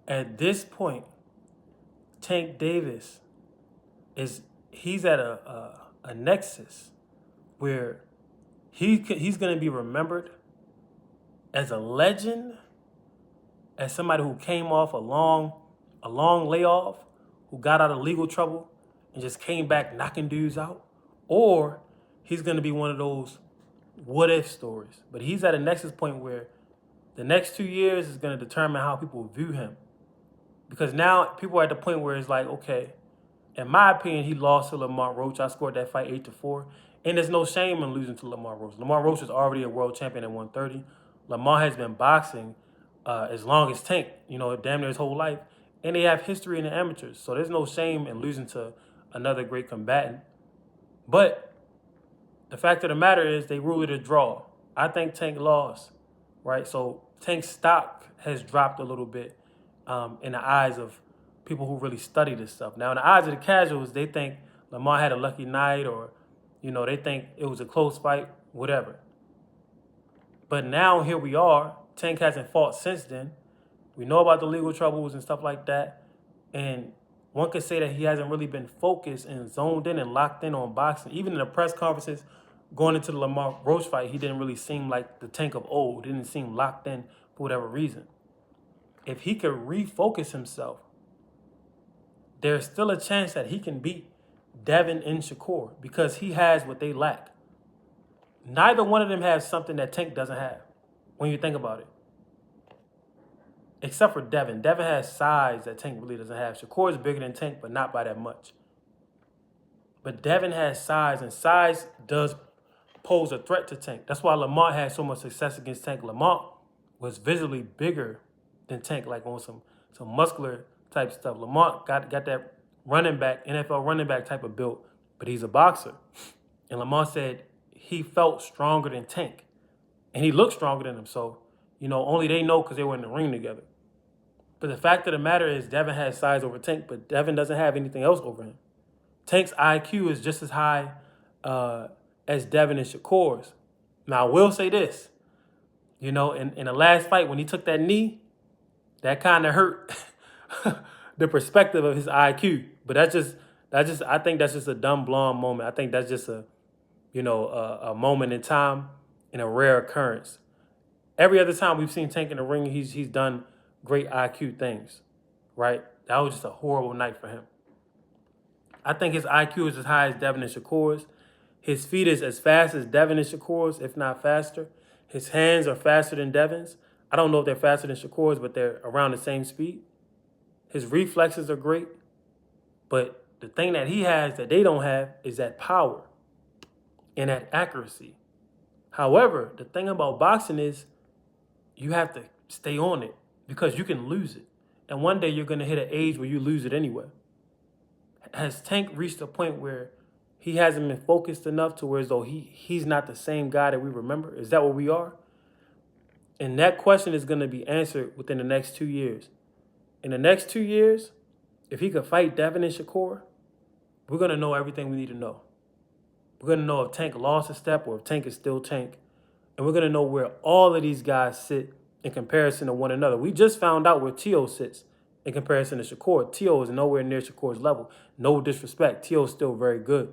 At this point, Tank Davis he's at a nexus where he's going to be remembered as a legend, as somebody who came off a long layoff, who got out of legal trouble and just came back knocking dudes out, or he's going to be one of those what if stories. But he's at a nexus point where the next 2 years is going to determine how people view him, because now people are at the point where it's like, okay, in my opinion, he lost to Lamont Roach. I scored that fight 8-4. And there's no shame in losing to Lamont Roach. Lamont Roach is already a world champion at 130. Lamont has been boxing as long as Tank, damn near his whole life. And they have history in the amateurs. So there's no shame in losing to another great combatant. But the fact of the matter is they ruled it a draw. I think Tank lost, right? So Tank's stock has dropped a little bit in the eyes of people who really study this stuff. Now, in the eyes of the casuals, they think Lamont had a lucky night, or, they think it was a close fight, whatever. But now here we are. Tank hasn't fought since then. We know about the legal troubles and stuff like that. And one could say that he hasn't really been focused and zoned in and locked in on boxing. Even in the press conferences going into the Lamont Roach fight, he didn't really seem like the Tank of old. He didn't seem locked in for whatever reason. If he could refocus himself, there's still a chance that he can beat Devin and Shakur, because he has what they lack. Neither one of them has something that Tank doesn't have when you think about it. Except for Devin. Devin has size that Tank really doesn't have. Shakur is bigger than Tank, but not by that much. But Devin has size, and size does pose a threat to Tank. That's why Lamont had so much success against Tank. Lamont was visually bigger than Tank, like on some muscular type stuff. Lamont got that running back, NFL running back type of build, but he's a boxer. And Lamont said he felt stronger than Tank. And he looked stronger than him. So, only they know because they were in the ring together. But the fact of the matter is Devin has size over Tank, but Devin doesn't have anything else over him. Tank's IQ is just as high as Devin and Shakur's. Now, I will say this. In the last fight, when he took that knee, that kind of hurt the perspective of his IQ. But I think that's just a dumb blonde moment. I think that's just a moment in time and a rare occurrence. Every other time we've seen Tank in the ring, he's done great IQ things, right? That was just a horrible night for him. I think his IQ is as high as Devin and Shakur's. His feet is as fast as Devin and Shakur's, if not faster. His hands are faster than Devin's. I don't know if they're faster than Shakur's, but they're around the same speed. His reflexes are great. But the thing that he has that they don't have is that power and that accuracy. However, the thing about boxing is you have to stay on it, because you can lose it. And one day you're going to hit an age where you lose it anyway. Has Tank reached a point where he hasn't been focused enough to where as though he's not the same guy that we remember? Is that what we are? And that question is going to be answered within the next 2 years. In the next 2 years, if he could fight Devin and Shakur, we're going to know everything we need to know. We're going to know if Tank lost a step or if Tank is still Tank. And we're going to know where all of these guys sit in comparison to one another. We just found out where Tio sits in comparison to Shakur. Tio is nowhere near Shakur's level. No disrespect. Tio is still very good.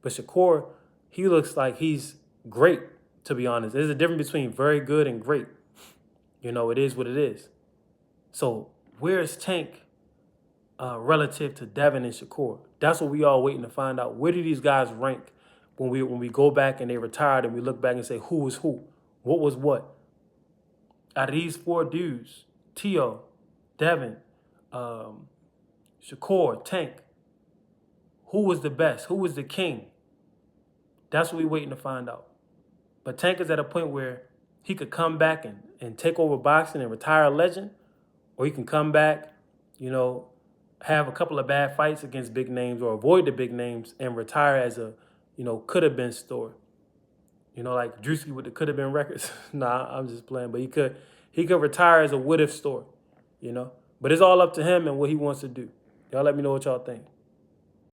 But Shakur, he looks like he's great, to be honest. There's a difference between very good and great. It is what it is. So where's Tank relative to Devin and Shakur? That's what we all waiting to find out. Where do these guys rank when we go back and they retired and we look back and say who was who? What was what? Out of these four dudes, Tio, Devin, Shakur, Tank, who was the best? Who was the king? That's what we're waiting to find out. But Tank is at a point where he could come back and take over boxing and retire a legend, or he can come back, have a couple of bad fights against big names or avoid the big names and retire as a, could have been story. Like Drewski with the could have been records. Nah, I'm just playing. But he could retire as a would have story, But it's all up to him and what he wants to do. Y'all let me know what y'all think.